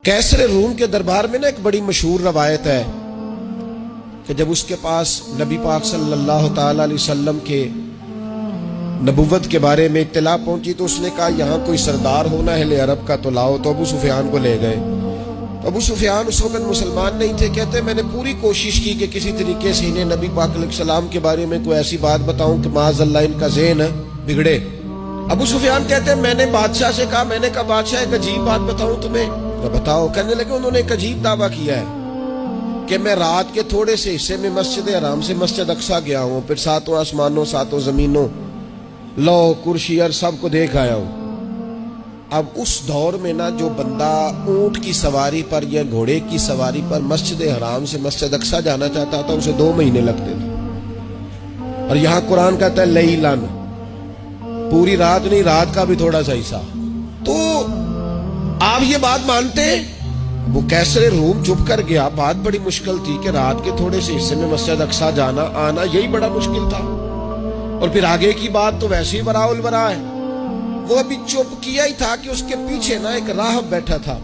कैसर room के दरबार में ना एक बड़ी मशहूर रवायत है कि जब उसके पास नबी पाक सल्लल्लाहु ताला अलैहि वसल्लम के नबुव्वत के बारे में इत्तला पहुंची तो उसने कहा यहाँ कोई सरदार होना है ले अरब का तो लाओ। तो अबू सुफियान को ले गए। तो अबू सुफियान उस वक्त मुसलमान नहीं थे। कहते मैंने पूरी कोशिश की कि किसी तरीके से इन्हें नबी पाक अलैहिस्सलाम के बारे में कोई ऐसी बात बताऊं कि माज़अल्लाह इनका ज़हन बिगड़े। अबू सुफियान कहते हैं मैंने बादशाह से कहा, मैंने कहा बादशाह एक अजीब बात बताऊं तुम्हें। तो बताओ। कहने लगे उन्होंने एक अजीब दावा किया है कि मैं रात के थोड़े से हिस्से में मस्जिद हराम से मस्जिद अक्सा गया हूँ, फिर सातों आसमानों सातों जमीनों लौ कुर्सी और सबको देख आया हूँ। अब उस दौर में ना जो बंदा ऊंट की सवारी पर या घोड़े की सवारी पर मस्जिद हराम से मस्जिद अक्सा जाना चाहता था उसे 2 महीने लगते थे। और यहाँ कुरान कहता है लैलन, पूरी रात नहीं, रात का भी थोड़ा सा हिस्सा। तो आप ये बात मानते हैं? वो कैसर रूम चुप कर गया। बात बड़ी मुश्किल थी कि रात के थोड़े से हिस्से में मस्जिद अक्सा जाना आना यही बड़ा मुश्किल था। और फिर आगे की बात तो वैसे ही बराउल बरा है। वो अभी चुप किया ही था कि उसके पीछे ना एक राहब बैठा था,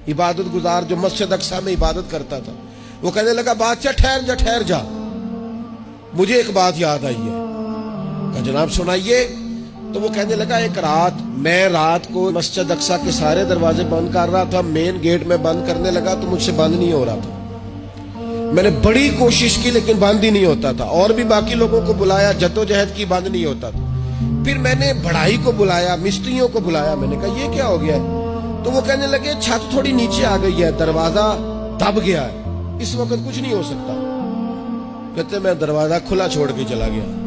इबादत गुजार, जो मस्जिद अक्सा में इबादत करता था। वो कहने लगा बादशाह ठहर जा, मुझे एक बात याद आई है। कहा जनाब सुनाइए। तो वो कहने लगा एक रात मैं रात को मस्जिद अक्सा के सारे दरवाजे बंद कर रहा था, मेन गेट में बंद करने लगा तो मुझसे बंद नहीं हो रहा था। मैंने बड़ी कोशिश की लेकिन बंद ही नहीं होता था। और भी बाकी लोगों को बुलाया, जद्दोजहद की, बंद नहीं होता था। फिर मैंने बढ़ाई को बुलाया, मिस्त्रियों को बुलाया। मैंने कहा ये क्या हो गया है? तो वो कहने लगे छत थोड़ी नीचे आ गई है, दरवाजा दब गया है, इस वक्त कुछ नहीं हो सकता। कहते मैं दरवाजा खुला छोड़ के चला गया।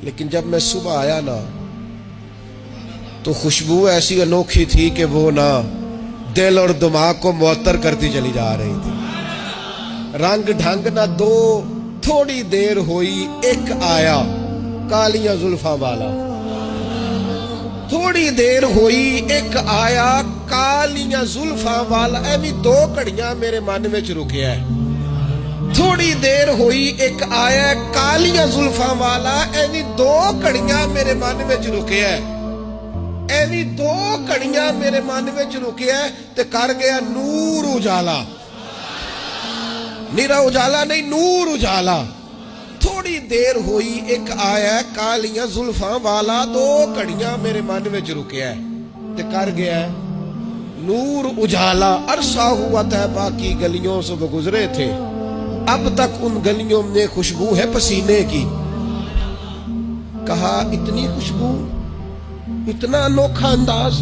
लेकिन जब मैं सुबह आया ना तो खुशबू ऐसी अनोखी थी कि वो ना दिल और दिमाग को मुअत्तर करती चली जा रही थी। रंग ढंग ना दो, थोड़ी देर हुई एक आया कालियां जुल्फा वाला। थोड़ी देर हुई एक आया कालियां जुल्फा वाला। ऐवी 2 घड़ियां मेरे मन में रुकिया है। थोड़ी देर हुई एक आया कालियां जुल्फा वाला। ऐवी 2 घड़ियां मेरे मन में रुकिया है। ऐवी 2 घड़ियां मेरे मन में रुकिया है ते कर गया नूर उजाला। निरा उजाला नहीं, नूर उजाला। थोड़ी देर हुई एक आया कालियां जुल्फा वाला। 2 घड़ियां मेरे मन में रुकिया है ते कर गया नूर उजाला। अरसा हुआ तैबा की गलियों से वो गुजरे थे, अब तक उन गलियों में खुशबू है पसीने की। कहा इतनी खुशबू, इतना अनोखा अंदाज।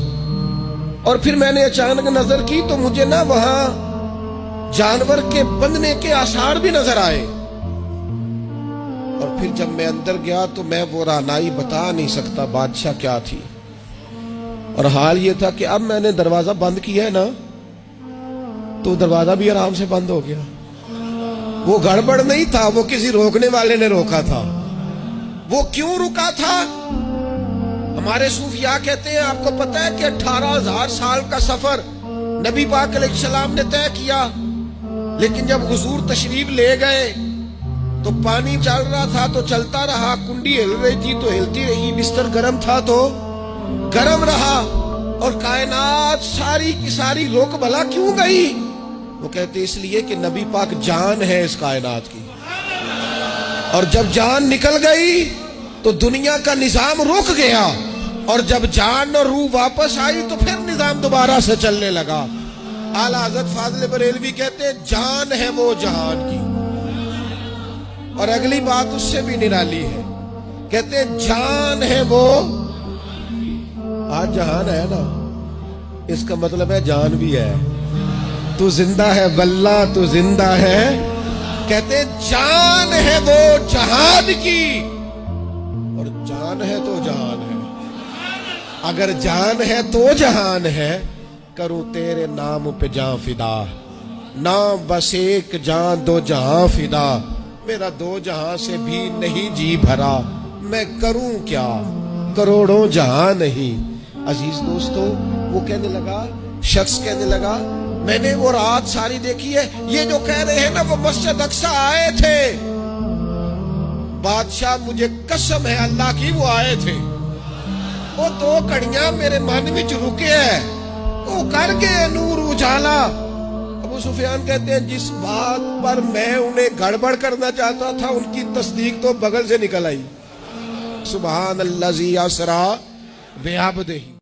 और फिर मैंने अचानक नजर की तो मुझे ना वहां जानवर के बंधने के आसार भी नजर आए। और फिर जब मैं अंदर गया तो मैं वो रानाई बता नहीं सकता बादशाह क्या थी। और हाल ये था कि अब मैंने दरवाजा बंद किया है ना तो दरवाजा भी आराम से बंद हो गया। वो गड़बड़ नहीं था, वो किसी रोकने वाले ने रोका था। वो क्यों रुका था? हमारे सूफिया कहते हैं आपको पता है कि 18,000 साल का सफर नबी पाक अलैहिस्सलाम ने तय किया। लेकिन जब हुजूर तशरीफ ले गए तो पानी चल रहा था तो चलता रहा, कुंडी हिल रही थी तो हिलती रही, बिस्तर गर्म था तो गर्म रहा। और कायनात सारी की सारी रुक भला क्यों गई? वो कहते इसलिए कि नबी पाक जान है इस कायनात की। और जब जान निकल गई तो दुनिया का निजाम रुक गया। और जब जान और रूह वापस आई तो फिर निजाम दोबारा से चलने लगा। आला हज़रत फाज़िल बरेलवी कहते हैं जान है वो जहान की। और अगली बात उससे भी निराली है, कहते हैं जान है वो। आज जहान है ना, इसका मतलब है जान भी है। तू जिंदा है वल्ला, तू जिंदा है। कहते जान है वो जहान की। और जान है तो जहान है। अगर जान है तो जहान है, करूं तेरे नाम पे जान फिदा। नाम बस एक जान 2 जहां फिदा। मेरा 2 जहां से भी नहीं जी भरा, मैं करूं क्या करोड़ों जहां नहीं। अजीज दोस्तों, वो कहने लगा, शख्स कहने लगा मैंने वो रात सारी देखी है। ये जो कह रहे हैं ना वो मस्जिद अक्सा आए थे, बादशाह मुझे कसम है अल्लाह की वो आए थे। वो 2 घड़ियां मेरे मन में रुके है, वो कर गए नूर उजाला। ڈالا. ابو سفیان کہتے ہیں جس بات پر میں انہیں گڑبڑ کرنا چاہتا تھا ان کی تصدیق تو بغل سے نکل آئی. سبحان الذی اسری بعبدہ.